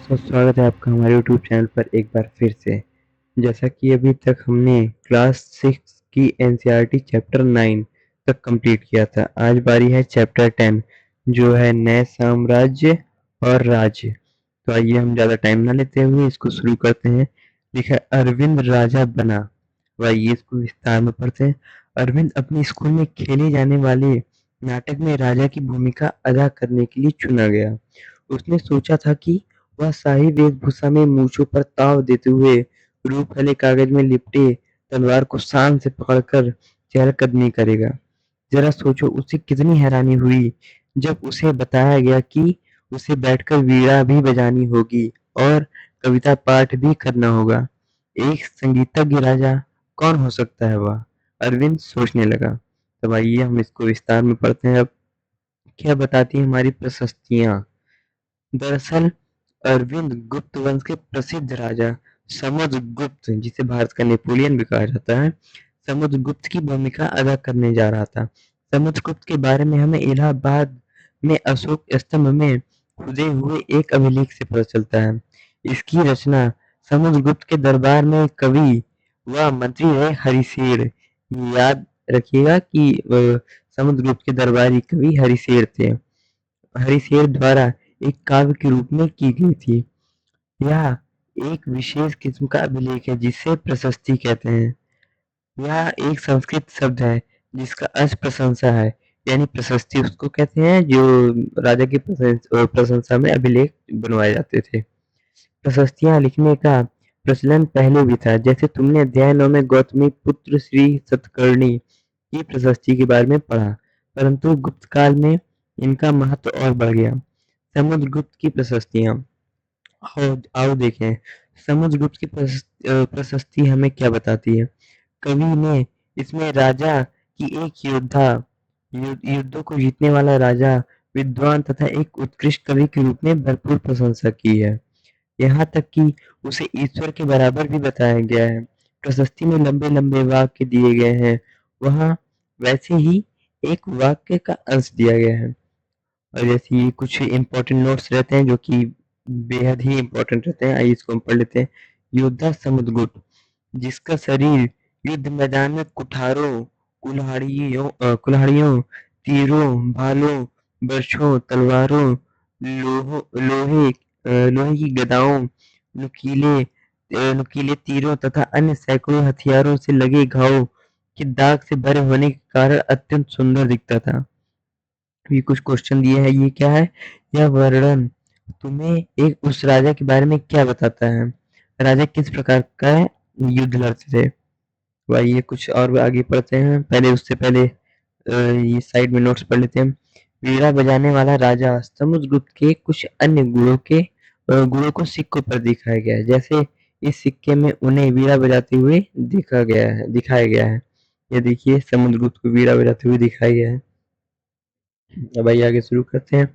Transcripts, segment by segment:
स्वागत है आपका हमारे यूट्यूब चैनल पर एक बार फिर से। जैसा कि अभी तक हमने क्लास 6 की एनसीईआरटी चैप्टर 9 तक कंप्लीट किया था। आज बारी है चैप्टर 10 जो है नए साम्राज्य और राज्य। तो आइए हम ज़्यादा टाइम ना लेते हुए इसको शुरू करते हैं। लिखा है अरविंद राजा बना। तो आइए इसको विस्तार में पढ़ते हैं। अरविंद अपने स्कूल में खेले जाने वाले नाटक में राजा की भूमिका अदा करने के लिए चुना गया। उसने सोचा था कि वह शाही वेशभूषा में मूंछों पर ताव देते हुए रूपहले कागज में लिपटे तलवार को शान से पकड़कर चहलकदमी करेगा। जरा सोचो उसे कितनी हैरानी हुई जब उसे बताया गया कि उसे बैठकर वीणा भी बजानी होगी और कविता पाठ भी करना होगा। एक संगीतज्ञ राजा कौन हो सकता है वह? अरविंद सोचने लगा। तब आइए हम इसको विस्तार में पढ़ते हैं अब। क्या बताती हैं हमारी प्रशस्तियाँ? दरअसल अरविंद गुप्त वंश के प्रसिद्ध राजा समुद्रगुप्त, जिसे भारत का नेपोलियन भी कहा जाता है, समुद्रगुप्त की भूमिका अदा करने जा रहा था। समुद्रगुप्त के बारे में हमें इलाहाबाद में अशोक स्तंभ में खुदे हुए एक अभिलेख से पता चलता है। इसकी रचना समुद्रगुप्त के दरबार में कवि व मंत्री रहे हरिशेर। याद रखिएगा कि समुद्रगुप्त के दरबारी कवि हरिशेर थे। हरिशेर द्वारा एक काव्य के रूप में की गई थी। यह एक विशेष किस्म का अभिलेख है जिसे प्रशस्ति कहते हैं। यह एक संस्कृत शब्द है जिसका अर्थ प्रशंसा है। यानी प्रशस्ति उसको कहते हैं जो राजा की प्रशंसा में अभिलेख बनवाए जाते थे। प्रशस्तियां लिखने का प्रचलन पहले भी था। जैसे तुमने अध्याय 9 में गौतमी पुत्र श्री सतकर्णी की प्रशस्ति के बारे में पढ़ा, परंतु गुप्त काल में इनका महत्व और बढ़ गया। समुद्रगुप्त की प्रशस्तियां आओ देखें। समुद्रगुप्त की प्रशस्ति हमें क्या बताती है? कवि ने इसमें राजा की एक युद्धों को जीतने वाला राजा, विद्वान तथा एक उत्कृष्ट कवि के रूप में भरपूर प्रशंसा की है। यहाँ तक कि उसे ईश्वर के बराबर भी बताया गया है। प्रशस्ति में लंबे-लंबे वाक्य दिए गए हैं, वहाँ वैसे ही एक वाक्य का अंश दिया गया है। और जैसे ये कुछ इम्पोर्टेंट नोट्स रहते हैं जो कि बेहद ही इम्पोर्टेंट रहते हैं। आइए इसको हम पढ़ लेते हैं। योद्धा समुद्रगुप्त, जिसका शरीर युद्ध मैदान में कुठारों, कुल्हाड़ियों, तीरों, भालों, बर्छों, तलवारों, लोहे की गदाओं, नुकीले तीरों तथा अन्य सैकड़ों हथियारों से लगे घावों के दाग से भरे होने के कारण अत्यंत सुंदर दिखता था। ये कुछ क्वेश्चन दिए हैं। ये क्या है? यह वर्णन तुम्हें एक उस राजा के बारे में क्या बताता है? राजा किस प्रकार का युद्ध लड़ते थे? तो आइए कुछ और आगे पढ़ते हैं। पहले उससे पहले ये साइड में नोट्स पढ़ लेते हैं। वीणा बजाने वाला राजा समुद्रगुप्त के कुछ अन्य गुणों को सिक्कों पर दिखाया गया है। जैसे इस सिक्के में उन्हें वीणा बजाते हुए दिखाया गया है। ये देखिए समुद्रगुप्त को वीणा बजाते हुए दिखाया गया है। अब आइए आगे शुरू करते हैं।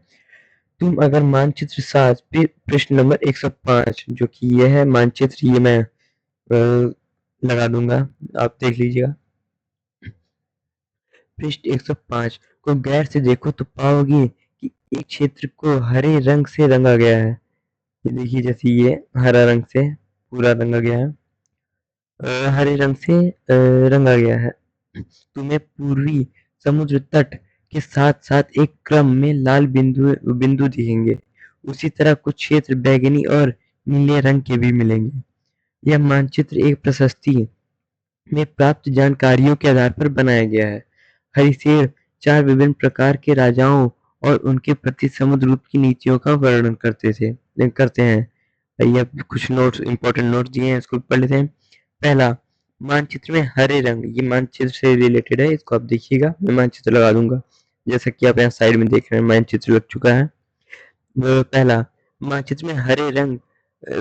तुम अगर मानचित्र 7 पृष्ठ नंबर 105, जो कि ये है मानचित्र, ये मैं लगा दूंगा, आप देख लीजिएगा। पृष्ठ 105 को गैर से देखो तो पाओगे कि एक क्षेत्र को हरे रंग से रंगा गया है। ये देखिए जैसे ये हरा रंग से पूरा रंगा गया है, हरे रंग से रंगा गया है। तुम्हें पूर्वी समुद्र तट के साथ साथ एक क्रम में लाल बिंदु दिखेंगे। उसी तरह कुछ क्षेत्र बैंगनी और नीले रंग के भी मिलेंगे। यह मानचित्र एक प्रशस्ति में प्राप्त जानकारियों के आधार पर बनाया गया है। हरिशेर 4 विभिन्न प्रकार के राजाओं और उनके प्रति समुद्रगुप्त की नीतियों का वर्णन करते हैं। आइए अब कुछ नोट्स, इंपॉर्टेंट नोट्स दिए हैं, इसको पढ़ लेते हैं। पहला, मानचित्र में हरे रंग, ये मानचित्र से रिलेटेड है, इसको आप देखिएगा। मैं मानचित्र लगा दूंगा, जैसा कि आप यहाँ साइड में देख रहे हैं मानचित्र लग चुका है। पहला, मानचित्र में हरे रंग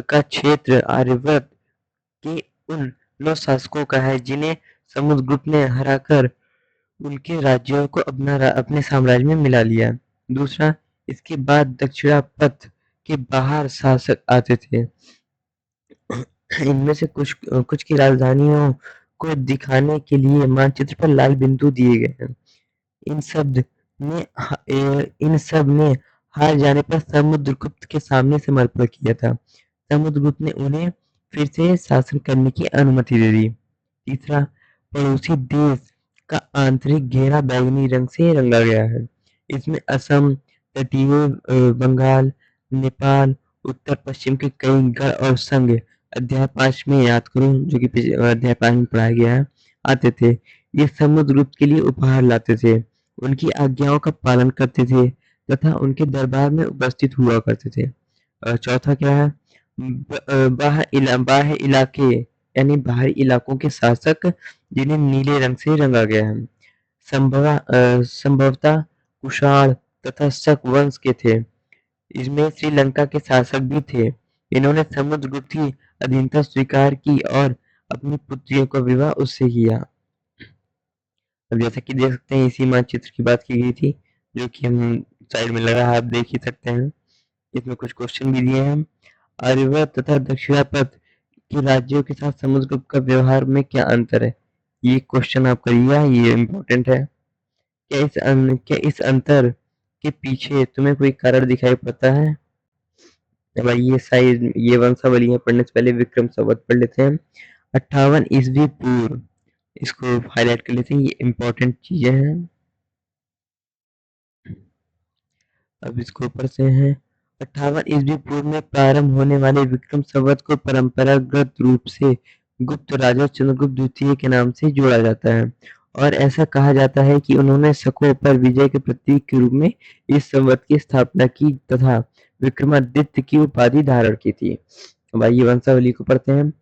का क्षेत्र आर्यवर्त के उन 9 शासकों का है जिन्हें समुद्रगुप्त ने हराकर उनके राज्यों को अपने साम्राज्य में मिला लिया। दूसरा, इसके बाद दक्षिणापथ के बाहर शासक आते थे। इनमें से कुछ की राजधानियों को दिखाने के लिए मानचित्र पर लाल बिंदु दिए गए हैं। इन सब ने हार जाने पर समुद्रगुप्त के सामने समर्पण किया था। समुद्रगुप्त ने उन्हें फिर से शासन करने की अनुमति दे दी। तीसरा, पड़ोसी देश का आंतरिक घेरा बैंगनी रंग से रंगा गया है। इसमें असम, तटीय बंगाल, नेपाल, उत्तर-पश्चिम के कई गढ़ और संघ अध्याय 5 में याद करो, जो कि अध्याय 5 में पढ़ाया गया है, आते थे। ये समुद्रगुप्त के लिए उपहार लाते थे, उनकी आज्ञाओं का पालन करते थे तथा उनके दरबार में उपस्थित हुआ करते थे। चौथा क्या है? बाह्य इलाके यानी बाहरी इलाकों के शासक जिन्हें नीले रंग से रंगा गया है। संभवतः कुषाण तथा शक वंश के थे। इसमें श्रीलंका के शासक भी थे। इन्होंने समुद्रगुप्त की अधीनता स्वीकार की और अपनी पुत्रियों का विवाह उससे किया। अब जैसा कि देख सकते हैं, इसी मानचित्र की बात की गई थी, जो कि हम साइड में लगा है, आप देख ही सकते हैं। इसमें कुछ क्वेश्चन भी दिए हैं। आर्यवर्त तथा दक्षिणापथ के राज्यों के साथ समुद्रगुप्त का व्यवहार में क्या अंतर है? ये क्वेश्चन आप करिएगा, ये इम्पोर्टेंट है। क्या इस अंतर के पीछे तुम्हें कोई कारण दिखाई पड़ता है? भाई ये वंशावली है, पढ़ने से पहले विक्रम संवत पढ़ लेते हैं। 58 ईस्वी पूर्व, इसको हाईलाइट कर लेते हैं, ये इम्पोर्टेंट चीजें हैं। अब इसको ऊपर से हैं। 58 ईस्वी पूर्व में प्रारंभ होने वाले विक्रम संवत को परंपरागत रूप से गुप्त राजा चंद्रगुप्त द्वितीय के नाम से जोड़ा जाता है और ऐसा कहा जाता है कि उन्होंने शकों पर विजय के प्रतीक के रूप में इस संवत की स्थापना की तथा विक्रमादित्य की उपाधि धारण की थी। अब आइए वंशावली को पढ़ते हैं।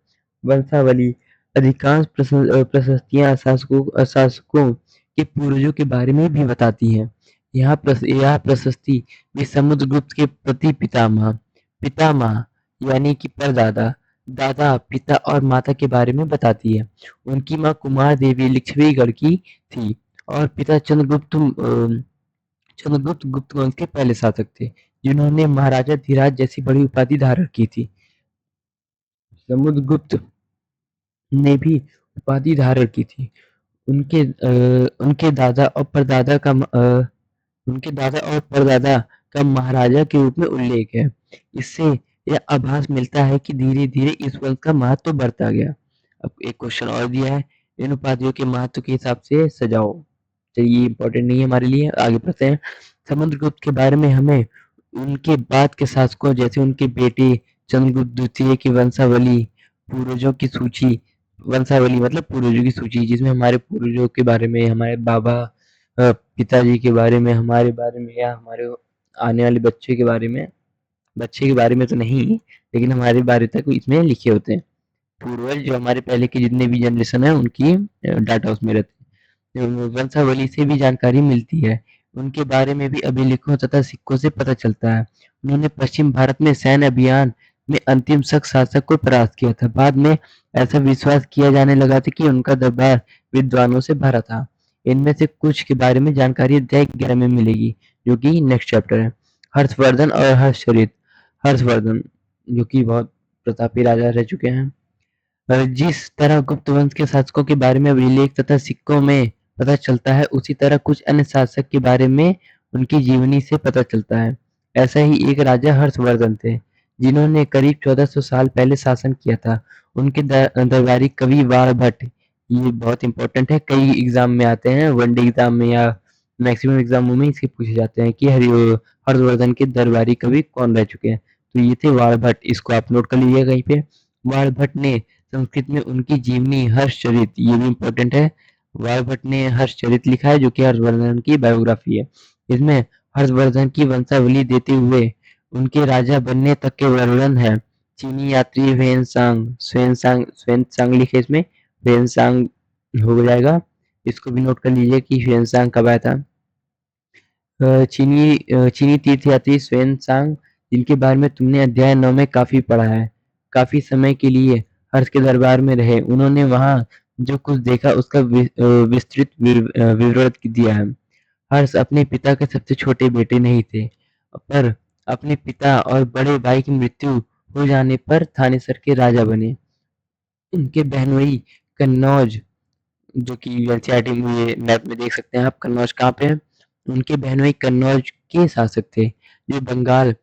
वंशावली अधिकांश प्रशस्तियां शासकों के पूर्वजों के बारे में भी बताती हैं। यह प्रशस्ति भी समुद्रगुप्त के प्रति पितामह, पितामह यानी कि परदादा, दादा, पिता और माता के बारे में बताती है। उनकी माँ कुमार देवी लिच्छवीगढ़ की थी और पिता चंद्रगुप्त गुप्त वंश के पहले शासक थे, जिन्होंने महाराजा धीराज जैसी बड़ी उपाधि धारण की थी। समुद्रगुप्त ने भी उपाधि धारण की थी। उनके दादा और परदादा का महाराजा के रूप में उल्लेख है। इससे यह आभास मिलता है कि धीरे-धीरे इस वंश का महत्व बढ़ता गया। अब एक क्वेश्चन और दिया है, इन उपाधियों के महत्व के हिसाब से सजाओ। चलिए, ये इम्पोर्टेंट नहीं है हमारे लिए, आगे बढ़ते हैं। समुद्रगुप्त के बारे में हमें उनके बाद के शासकों जैसे उनके बेटे चंद्रगुप्त द्वितीय की वंशावली, पूर्वजों की सूची, वंशावली मतलब पूर्वजों की सूची, जिसमें हमारे पूर्वजों के बारे में, हमारे बाबा पिताजी के बारे में, हमारे बारे में या हमारे आने वाले बच्चे के बारे में तो नहीं, लेकिन हमारे बारे तक इसमें लिखे होते हैं। पूर्वज जो हमारे पहले के जितने भी जनरेशन है उनकी डाटा उसमें रहते हैं। वंशावली से भी जानकारी मिलती है। उनके बारे में भी अभिलेखों तथा सिक्कों से पता चलता है। उन्होंने पश्चिम भारत में सैन्य अभियान में अंतिम शक शासक को परास्त किया था। बाद में ऐसा विश्वास किया जाने लगा था कि उनका दरबार विद्वानों से भरा था। इनमें से कुछ के बारे में जानकारी अध्याय 11 में मिलेगी, जो कि नेक्स्ट चैप्टर है। हर्षवर्धन और हर्षचरित। हर्षवर्धन जो कि बहुत प्रतापी राजा रह चुके हैं। जिस तरह गुप्त वंश के शासकों के बारे में अभिलेख तथा सिक्कों में पता चलता है, उसी तरह कुछ अन्य शासक के बारे में उनकी जीवनी से पता चलता है। ऐसा ही एक राजा हर्षवर्धन थे, जिन्होंने करीब 1400 साल पहले शासन किया था। उनके दरबारी कवि बाणभट्ट, ये बहुत इंपॉर्टेंट है, कई एग्जाम में आते हैं, वनडे एग्जाम में या मैक्सिमम एग्जामों में इसके पूछे जाते हैं कि हर्षवर्धन के दरबारी कवि कौन रह चुके हैं। तो ये थे बाणभट्ट, इसको आप नोट कर लीजिए कहीं पे। बाणभट्ट ने संस्कृत में उनकी जीवनी हर्षचरित, ये भी इम्पोर्टेंट है, बाणभट्ट ने हर्षचरित लिखा है, जो कि हर्षवर्धन की बायोग्राफी है। इसमें हर्षवर्धन की वंशावली देते हुए उनके राजा बनने तक के वर्णन है। चीनी यात्री ह्वेनसांग लिखे इसमें, ह्वेनसांग हो जाएगा। इसको भी नोट कर लीजिए कि ह्वेनसांग कब आया था। चीनी तीर्थयात्री ह्वेनसांग, जिनके बारे में तुमने अध्याय 9 में काफी पढ़ा है, काफी समय के लिए हर्ष के दरबार में रहे। उन्होंने वहां जो कुछ देखा उसका विस्तृत विवरण दिया है। हर्ष अपने पिता के सबसे छोटे बेटे नहीं थे, पर अपने पिता और बड़े भाई की मृत्यु हो जाने पर थानेसर के राजा बने। उनके बहनोई कन्नौज, जो कि एनसीईआरटी में मैप में देख सकते हैं आप, कन्नौज कहाँ पे है। उनके बहनोई कन्नौज के शासक थे, ये बंगाल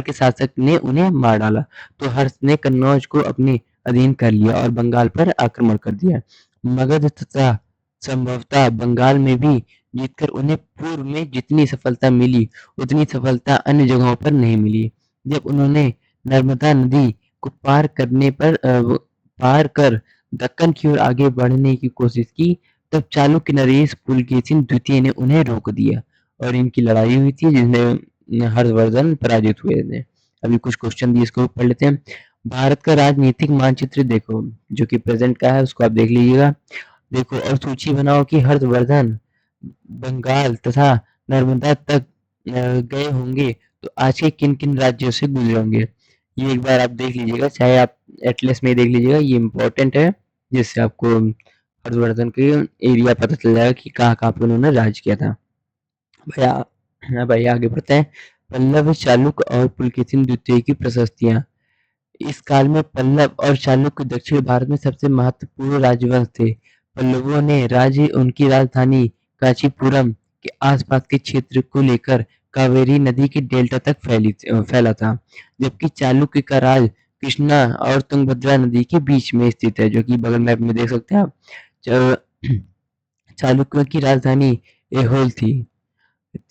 के शासक ने उन्हें मार डाला, तो हर्ष ने कन्नौज को अपने अधीन कर लिया और बंगाल पर आक्रमण कर दिया। मगध तथा संभवतः बंगाल में भी जीतकर उन्हें पूर्व में जितनी सफलता मिली, उतनी सफलता अन्य जगहों पर नहीं मिली। जब उन्होंने नर्मदा नदी को पार कर दक्कन की ओर आगे बढ़ने की कोशिश की, तब चालुक्य नरेश पुलकेशिन द्वितीय ने उन्हें रोक दिया और इनकी लड़ाई हुई थी जिसमें हर्षवर्धन पराजित हुए थे। अभी कुछ क्वेश्चन दिए, इसको पढ़ लेते हैं। भारत का राजनीतिक मानचित्र देखो, जो कि प्रेजेंट का है, उसको आप देख लीजिएगा। देखो और सूची बनाओ कि हर्षवर्धन बंगाल तथा नर्मदा तक गए होंगे तो आज के किन किन राज्यों से गुजरे होंगे। ये एक बार आप देख लीजिएगा, चाहे आप एटलस में देख लीजिएगा, ये इम्पोर्टेंट है, जिससे आपको हर्षवर्धन के एरिया पता चल जाएगा कि कहाँ कहाँ पे उन्होंने राज किया था। भैया, हाँ भैया, आगे बढ़ते हैं। पल्लव, चालुक्य और पुलकेशिन द्वितीय की प्रशस्तियाँ। इस काल में पल्लव और चालुक्य दक्षिण भारत में सबसे महत्वपूर्ण राजवंश थे। पल्लवों ने राज्य उनकी राजधानी कांचीपुरम के आसपास के क्षेत्र को लेकर कावेरी नदी के डेल्टा तक फैला था, जबकि चालुक्य का राज कृष्णा और तुंगभद्रा नदी के बीच में स्थित है, जो कि बगल मैप में देख सकते हैं आप। चालुक्यों की राजधानी ऐहोल थी।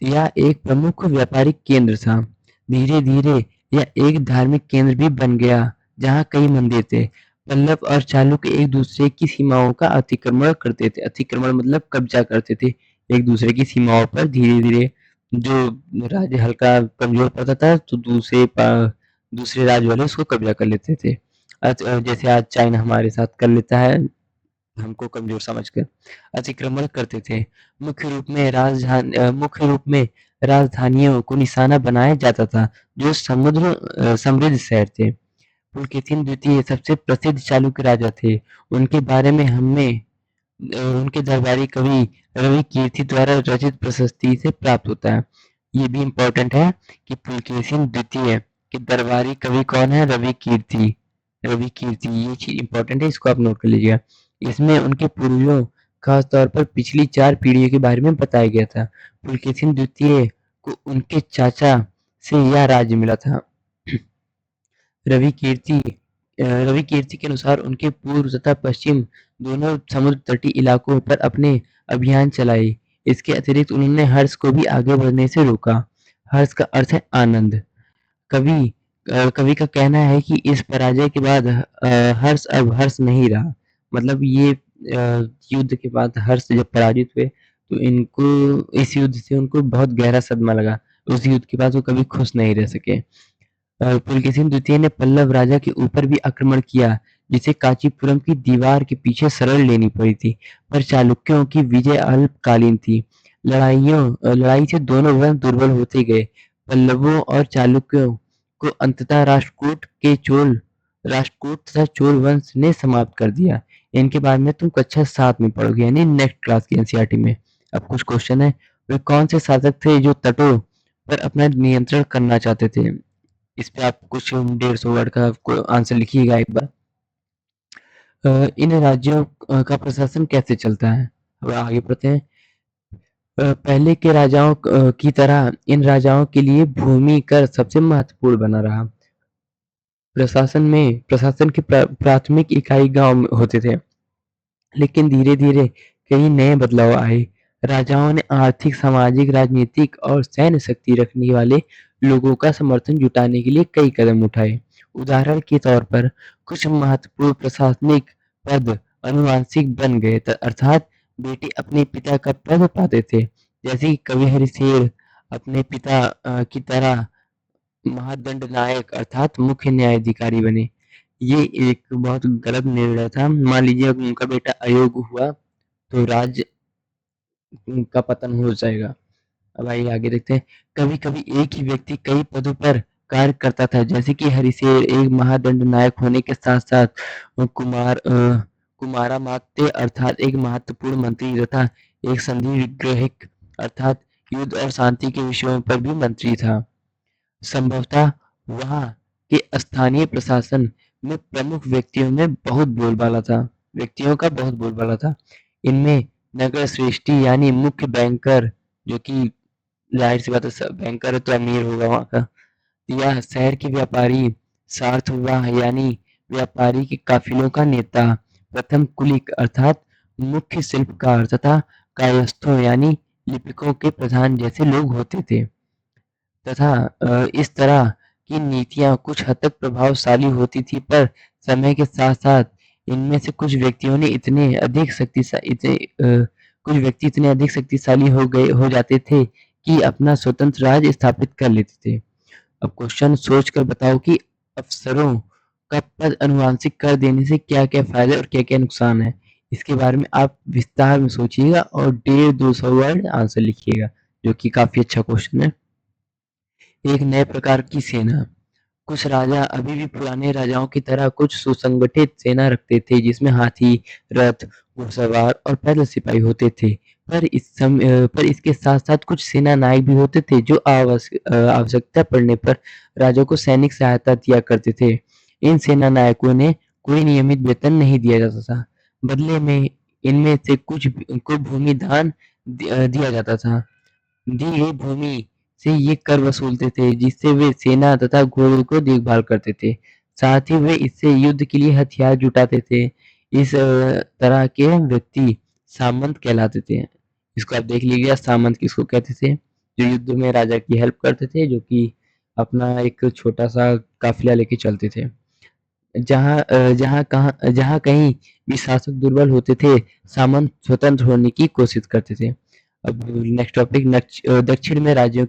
यह एक प्रमुख व्यापारिक केंद्र था। धीरे-धीरे यह एक धार्मिक केंद्र भी बन गया, जहाँ कई मंदिर थे। पल्लव और चालुक्य एक दूसरे की सीमाओं का अतिक्रमण करते थे। अतिक्रमण मतलब कब्जा करते थे एक दूसरे की सीमाओं पर। धीरे-धीरे जो राज्य हल्का कमजोर पड़ता था, तो दूसरे राज्य वाले उसको कब्जा कर लेते थे। जैसे आज चाइना हमारे साथ कर लेता है, हमको कमजोर समझकर अतिक्रमण करते थे। मुख्य रूप में राजधानियों को निशाना बनाया जाता था, जो समृद्ध शहर थे। पुलकेशिन द्वितीय सबसे प्रसिद्ध चालुक्य राजा थे। उनके बारे में उनके दरबारी कवि रवि कीर्ति द्वारा रचित प्रशस्ति से प्राप्त होता है। ये भी इम्पोर्टेंट है कि पुलकेशिन द्वितीय के दरबारी कवि कौन है? रवि कीर्ति। रवि कीर्ति, ये चीज इम्पोर्टेंट है, इसको आप नोट कर लीजिएगा। इसमें उनके पूर्वजों, खास तौर पर पिछली 4 पीढ़ियों के बारे में बताया गया था। पुलकेशिन द्वितीय को उनके चाचा से यह राज्य मिला था। रवि कीर्ति रवि कीर्ति के अनुसार उनके पूर्व तथा पश्चिम दोनों समुद्र तटीय इलाकों पर अपने अभियान चलाए। इसके अतिरिक्त उन्होंने हर्ष को भी आगे बढ़ने से रोका। हर्ष का अर्थ है आनंद। कवि का कहना है कि इस पराजय के बाद हर्ष अब हर्ष नहीं रहा। मतलब ये युद्ध के बाद हर्ष जब पराजित हुए, तो इनको इस युद्ध से उनको बहुत गहरा सदमा लगा। उस युद्ध के बाद वो कभी खुश नहीं रह सके। पुलकेशिन द्वितीय ने पल्लव राजा के ऊपर भी आक्रमण किया, जिसे कांचीपुरम की दीवार के पीछे शरण लेनी पड़ी थी, पर चालुक्यों की विजय अल्पकालीन थी। लड़ाई से दोनों वंश दुर्बल होते गए। पल्लवों और चालुक्यों को अंततः राष्ट्रकूट तथा चोल वंश ने समाप्त कर दिया। इनके बारे में तुम कक्षा 7 में पढ़ोगे, यानी नेक्स्ट क्लास की एनसीईआरटी में। अब कुछ क्वेश्चन है। वे कौन से शासक थे जो तटों पर अपना नियंत्रण करना चाहते थे? इस पे आप कुछ 150 वर्ड का आंसर लिखिएगा एक बार। इन राज्यों का प्रशासन कैसे चलता है? अब आगे बढ़ते हैं। पहले के राजाओं की तरह इन राजाओं के लिए भूमि कर सबसे महत्वपूर्ण बना रहा। प्रशासन की प्राथमिक इकाई गांव में होते थे, लेकिन धीरे-धीरे कई नए बदलाव आए। राजाओं ने आर्थिक, सामाजिक, राजनीतिक और सैन्य शक्ति रखने वाले लोगों का समर्थन जुटाने के लिए कई कदम उठाए। उदाहरण के तौर पर कुछ महत्वपूर्ण प्रशासनिक पद आनुवंशिक बन गए, अर्थात बेटे अपने पिता का पद पाते थे। जैसे कि कवि हरिशेर अपने पिता की तरह महादंड नायक अर्थात मुख्य न्यायाधिकारी बने। ये एक बहुत गलत निर्णय था। मान लीजिए अगर उनका बेटा अयोग्य हुआ, तो राज्य का पतन हो जाएगा। अब आइए आगे देखते हैं। कभी-कभी एक ही व्यक्ति कई पदों पर कार्य करता था, जैसे कि हरिशेर एक महादंड नायक होने के साथ-साथ कुमारामात्य अर्थात एक महत्वपूर्ण मंत्री तथा एक संधि विग्रहिक अर्थात युद्ध और शांति के विषयों पर भी मंत्री था। संभवतः वहाँ के स्थानीय प्रशासन में प्रमुख व्यक्तियों का बहुत बोलबाला था। इनमें नगर श्रेष्ठी यानी मुख्य बैंकर, जो कि ज़ाहिर-सी बात है बैंकर है तो अमीर होगा वहाँ का। या शहर के व्यापारी सार्थवाह यानी व्यापारी के काफिलों का नेता, प्रथम कुलिक अर्थात मुख्य शिल्पकार तथा कायस्थों यानी लिपिकों के प्रधान जैसे लोग होते थे तथा इस तरह की नीतियाँ कुछ हद तक प्रभावशाली होती थी पर समय के साथ-साथ इनमें से कुछ व्यक्ति इतने अधिक शक्तिशाली हो जाते थे कि अपना स्वतंत्र राज्य स्थापित कर लेते थे। अब क्वेश्चन सोच कर बताओ कि अफसरों का पद अनुवांशिक कर देने से क्या-क्या फ़ायदे और क्या-क्या नुकसान है? इसके बारे में आप विस्तार में सोचिएगा और 150-200 वर्ड आंसर लिखिएगा, जो कि काफ़ी अच्छा क्वेश्चन है। एक नए प्रकार की सेना। कुछ राजा अभी भी पुराने राजाओं की तरह कुछ सुसंगठित सेना रखते थे जिसमें हाथी, रथ, घुड़सवार और पैदल सिपाही होते थे। पर इसके साथ-साथ कुछ सेना नायक भी होते थे जो आवश्यकता पड़ने पर राजा को सैनिक सहायता दिया करते थे। इन सेना नायकों ने कोई नियमित वेतन नहीं दिया जाता था। बदले में इनमें से कुछ को भूमि दान दिया जाता था। दी गई भूमि से ये कर वसूलते थे जिससे वे सेना तथा घोड़ों को देखभाल करते थे। साथ ही वे इससे युद्ध के लिए हथियार जुटाते थे। इस तरह के व्यक्ति सामंत कहलाते थे। इसको आप देख लीजिएगा सामंत किसको कहते थे? जो युद्ध में राजा की हेल्प करते थे जो कि अपना एक छोटा-सा काफ़िला लेके चलते थे। जहाँ कहीं भी शासक दुर्बल होते थे, सामंत स्वतंत्र होने की कोशिश करते थे। अब नेक्स्ट टॉपिक दक्षिण में राज्यों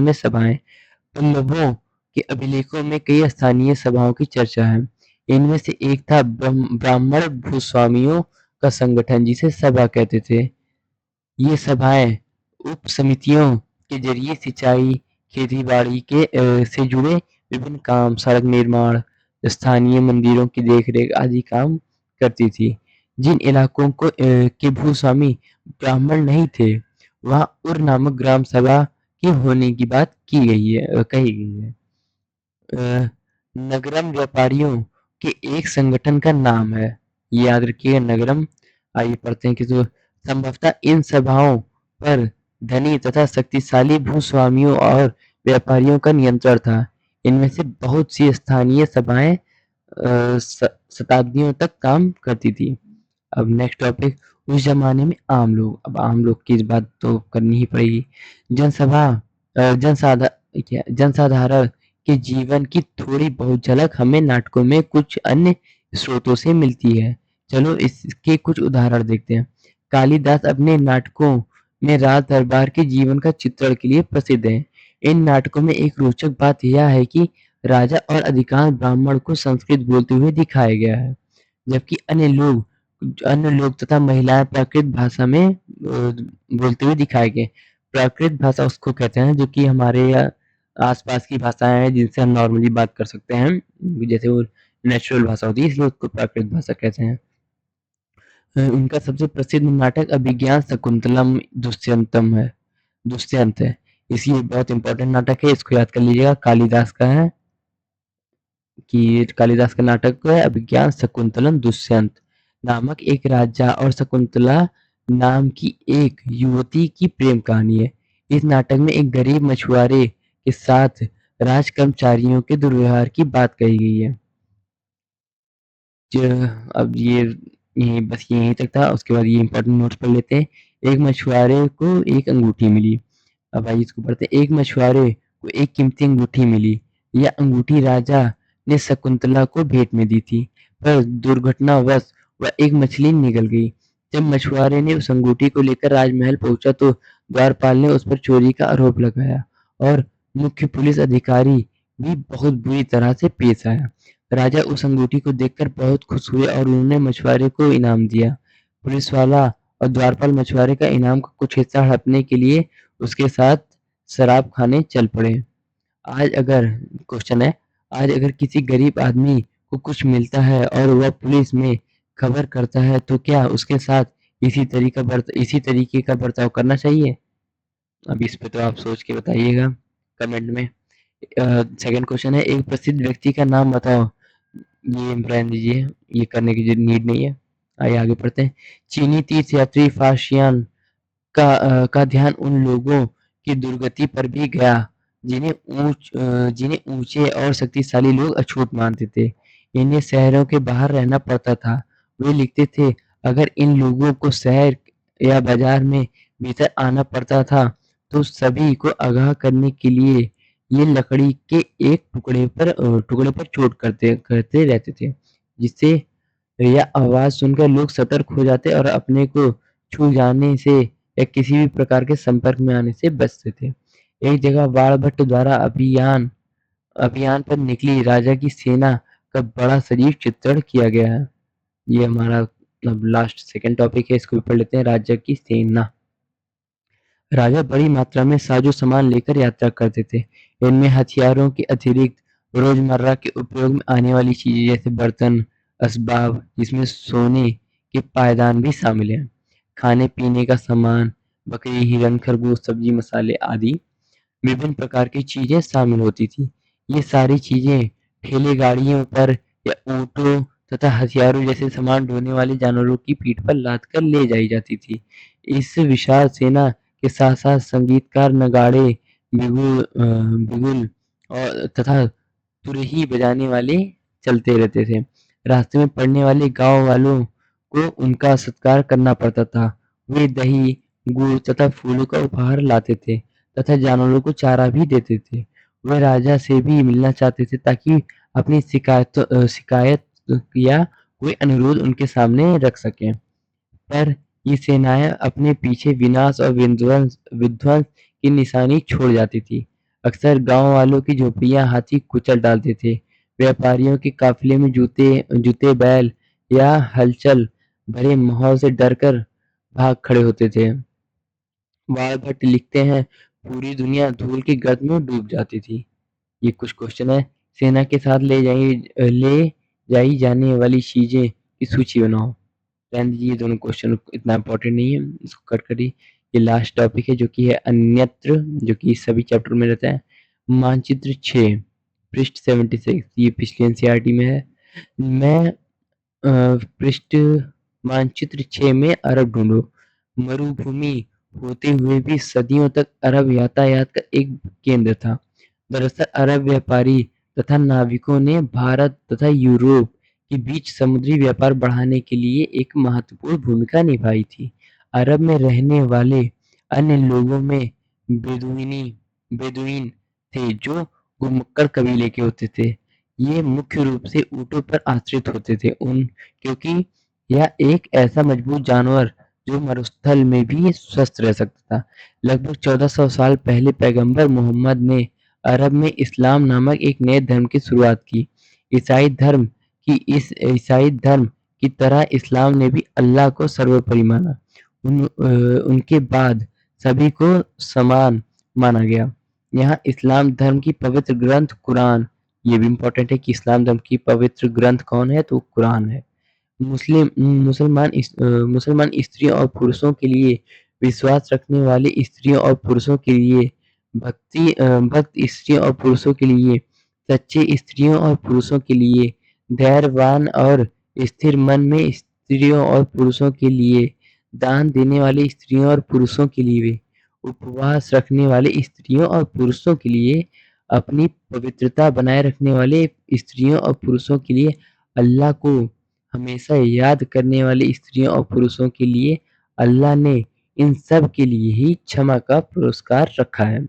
में सभाएँ। पल्लवों के अभिलेखों में कई स्थानीय सभाओं की चर्चा है। इनमें से एक था ब्राह्मण भूस्वामियों का संगठन जिसे सभा कहते थे। ये सभाएँ उप समितियों के जरिए सिंचाई, खेती-बाड़ी से जुड़े विभिन्न काम, सड़क निर्माण, स्थानीय मंदिरों की देखरेख आदि काम करती थी। जिन इलाकों के भूस्वामी ब्राह्मण नहीं थे, वहाँ उर नामक ग्राम सभा के होने की बात कही गई है। नगरम व्यापारियों के एक संगठन का नाम है। याद रखिएगा नगरम। आइए पढ़ते हैं कि जो संभवतः इन सभाओं पर धनी तथा शक्तिशाली भूस्वामियों और व्यापारियों का नियंत्रण था। इनमें से बहुत सी स्थानीय सभाएं शताब्दियों तक काम करती थी। अब नेक्स्ट टॉपिक उस जमाने में आम लोग। अब आम लोग की बात तो करनी ही पड़ेगी। जनसभा जनसाधारण के जीवन की थोड़ी बहुत झलक हमें नाटकों में कुछ अन्य स्रोतों से मिलती है। चलो इसके कुछ उदाहरण देखते हैं। कालिदास अपने नाटकों में राज दरबार के जीवन का चित्रण के लिए प्रसिद्ध है। इन नाटकों में एक रोचक बात यह है कि राजा और अधिकांश ब्राह्मण को संस्कृत बोलते हुए दिखाया गया है, जबकि अन्य लोग तथा महिलाएं प्राकृत भाषा में बोलते हुए दिखाए गए। प्राकृत भाषा उसको कहते हैं जो कि हमारे आसपास की भाषाएं हैं जिनसे हम नॉर्मली बात कर सकते हैं, जैसे वो नेचुरल भाषा होती है इसलिए उसको प्राकृत भाषा कहते हैं। उनका सबसे प्रसिद्ध नाटक अभिज्ञान शकुंतलम दुष्यंत है। इसलिए बहुत इंपॉर्टेंट नाटक है, इसको याद कर लीजिएगा। कालिदास का नाटक है अभिज्ञान शकुंतलम दुष्यंत। नामक एक राजा और शकुंतला नाम की एक युवती की प्रेम कहानी है। इस नाटक में एक गरीब मछुआरे के साथ राज कर्मचारियों के दुर्व्यवहार की बात कही गई है। अब यहीं तक था। उसके बाद ये इंपॉर्टेंट नोट्स पढ़ लेते हैं। एक मछुआरे को एक अंगूठी मिली। अब आइए इसको पढ़ते हैं। एक मछुआरे को एक कीमती अंगूठी मिली। यह अंगूठी राजा ने शकुंतला को भेंट में दी थी, पर दुर्घटनावश वह एक मछली निगल गई। जब मछुआरे ने उस अंगूठी को लेकर राजमहल पहुंचा तो द्वारपाल ने उस पर चोरी का आरोप लगाया और मुख्य पुलिस अधिकारी भी बहुत बुरी तरह से पेश आया। राजा उस अंगूठी को देखकर बहुत खुश हुए और उन्होंने मछुआरे को इनाम दिया। पुलिस वाला और द्वारपाल मछुआरे का इनाम का कुछ हिस्सा हड़पने के लिए उसके साथ शराब खाने चल पड़े। आज अगर क्वेश्चन है, आज अगर किसी गरीब आदमी को कुछ मिलता है और वह पुलिस में खबर करता है तो क्या उसके साथ इसी तरीके का बर्ताव करना चाहिए? अब इस पे तो आप सोच के बताइएगा कमेंट में। सेकंड क्वेश्चन है, एक प्रसिद्ध व्यक्ति का नाम बताओ। ये रहने दीजिए, ये करने की नीड नहीं है। आइए आगे पढ़ते हैं। चीनी तीर्थयात्री फाशियान का ध्यान उन लोगों की दुर्गति पर भी गया, जिन्हें ऊंचे और शक्तिशाली लोग अछूत मानते थे। इन्हें शहरों के बाहर रहना पड़ता था। वे लिखते थे, अगर इन लोगों को शहर या बाजार में भीतर आना पड़ता था, तो सभी को आगाह करने के लिए ये लकड़ी के एक टुकड़े पर चोट करते करते रहते थे, जिससे यह आवाज़ सुनकर लोग सतर्क हो जाते और अपने को छू जाने से या किसी भी प्रकार के संपर्क में आने से बचते थे। एक जगह बाणभट्ट द्वारा अभियान अभियान पर निकली राजा की सेना का बड़ा सजीव चित्रण किया गया है। ये हमारा अब लास्ट सेकंड टॉपिक है, इसको भी पढ़ लेते हैं। राजा की सेना। राजा बड़ी मात्रा में साजो-सामान लेकर यात्रा करते थे। इनमें हथियारों के अतिरिक्त रोजमर्रा के उपयोग में आने वाली चीजें जैसे बर्तन, असबाब, जिसमें सोने के पायदान भी शामिल हैं, खाने-पीने का सामान, बकरी, हिरन, खरगोश, सब्जी, मसाले आदि विभिन्न प्रकार की चीजें शामिल होती थी। ये सारी चीजें ठेले गाड़ियों पर या ऊँटों तथा हथियारों जैसे सामान ढोने वाले जानवरों की पीठ पर लाद कर ले जाई जाती थी। इस विशाल सेना के साथ साथ संगीतकार नगाड़े, बिगुल और तथा तुरही बजाने वाले चलते रहते थे। रास्ते में पड़ने वाले गाँव वालों को उनका सत्कार करना पड़ता था। वे दही, गुड़ तथा फूलों का उपहार लाते थे तथा जानवरों को चारा भी देते थे। वह राजा से भी मिलना चाहते थे ताकि अपनी शिकायत या कोई अनुरोध उनके सामने रख सकें। पर ये सेनाएँ अपने पीछे विनाश और विध्वंस की निशानी छोड़ जाती थी। अक्सर गाँव वालों की झोपड़ियाँ हाथी कुचल डालते थे। व्यापारियों के काफ़िले में जूते बैल या हलचल भरे माहौल से डरकर भाग खड़े होते थे। बाणभट्ट लिखते हैं, पूरी दुनिया धूल की गर्त में डूब जाती थी। ये कुछ क्वेश्चन है। सेना के साथ ले जाई जाने वाली चीज़ें की सूची बनाओ। रहने दीजिए, ये दोनों क्वेश्चन इतना इम्पोर्टेंट नहीं है, इसको कट करिए। ये लास्ट टॉपिक है जो कि है अन्यत्र, जो कि सभी चैप्टर में रहता है। मानचित्र 6 पृष्ठ 76, ये पिछले एनसीईआरटी में है। मैं पृष्ठ मानचित्र 6 में अरब ढूंढो। मरुभूमि होते हुए भी सदियों तक अरब यातायात का एक केंद्र था। दरअसल अरब व्यापारी तथा नाविकों ने भारत तथा यूरोप के बीच समुद्री व्यापार बढ़ाने के लिए एक महत्वपूर्ण भूमिका निभाई थी। अरब में रहने वाले अन्य लोगों में बेदुइन थे जो घुमक्कड़ कबीले के होते थे। ये मुख्य रूप से ऊँटों पर आश्रित होते थे क्योंकि यह एक ऐसा मजबूत जानवर जो मरुस्थल में भी स्वस्थ रह सकता था। लगभग 1400 साल पहले पैगंबर मोहम्मद ने अरब में इस्लाम नामक एक नए धर्म की शुरुआत की। ईसाई धर्म की तरह इस्लाम ने भी अल्लाह को सर्वोपरि माना। उनके बाद सभी को समान माना गया। यहाँ इस्लाम धर्म की पवित्र ग्रंथ कुरान, ये भी इम्पोर्टेंट है कि इस्लाम धर्म की पवित्र ग्रंथ कौन है, तो कुरान है। मुसलमान स्त्रियों और पुरुषों के लिए, विश्वास रखने वाले स्त्रियों और पुरुषों के लिए, भक्त स्त्रियों और पुरुषों के लिए, सच्चे स्त्रियों और पुरुषों के लिए, धैर्यवान और स्थिर मन में स्त्रियों और पुरुषों के लिए, दान देने वाले स्त्रियों और पुरुषों के लिए, उपवास रखने वाले स्त्रियों और पुरुषों के लिए, अपनी पवित्रता बनाए रखने वाले स्त्रियों और पुरुषों के लिए, अल्लाह को हमेशा याद करने वाली स्त्रियों और पुरुषों के लिए अल्लाह ने इन सब के लिए ही क्षमा का पुरस्कार रखा है।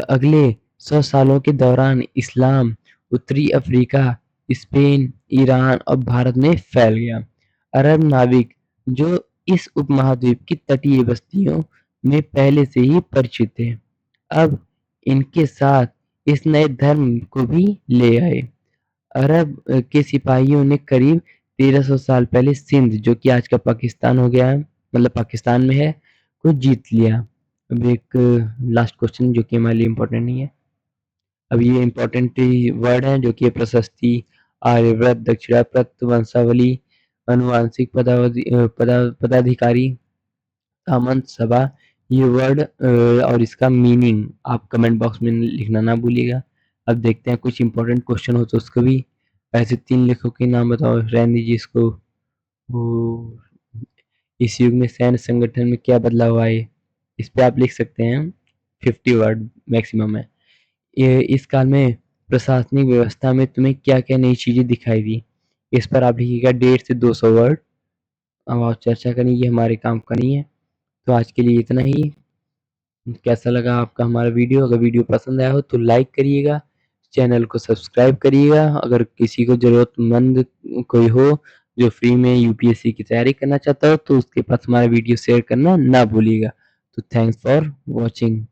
अगले 100 सालों के दौरान इस्लाम उत्तरी अफ्रीका, स्पेन, ईरान और भारत में फैल गया। अरब नाविक जो इस उपमहाद्वीप की तटीय बस्तियों में पहले से ही परिचित थे, अब इनके साथ इस नए धर्म को भी ले आए। अरब के सिपाहियों ने करीब 1300 साल पहले सिंध, जो कि आज का पाकिस्तान हो गया है, मतलब पाकिस्तान में है, को जीत लिया। अब एक लास्ट क्वेश्चन जो कि हमारे लिए इम्पोर्टेंट नहीं है। अब ये इम्पोर्टेंट वर्ड है जो कि प्रशस्ति, आर्यव्रत, दक्षिणावर्त, वंशावली, अनुवांशिक पदाधिकारी, सामंत सभा, ये वर्ड और इसका मीनिंग आप कमेंट बॉक्स में लिखना ना भूलिएगा। अब देखते हैं कुछ इंपॉर्टेंट क्वेश्चन हो तो उसको भी। ऐसे 3 लेखकों के नाम बताओ। रहने दीजिए इसको। वो इस युग में सैन्य संगठन में क्या बदलाव आए? इस पे आप लिख सकते हैं 50 वर्ड मैक्सिमम है। ये इस काल में प्रशासनिक व्यवस्था में तुम्हें क्या-क्या नई चीज़ें दिखाई दी? इस पर आप लिखिएगा 150 से 200 वर्ड। अब आप चर्चा करें, ये हमारे काम का नहीं है। तो आज के लिए इतना ही। कैसा लगा आपका हमारा वीडियो? अगर वीडियो पसंद आया हो तो लाइक करिएगा, चैनल को सब्सक्राइब करिएगा। अगर किसी को ज़रूरतमंद कोई हो जो फ्री में यूपीएससी की तैयारी करना चाहता हो तो उसके पास हमारा वीडियो शेयर करना ना भूलिएगा। तो थैंक्स फॉर वॉचिंग।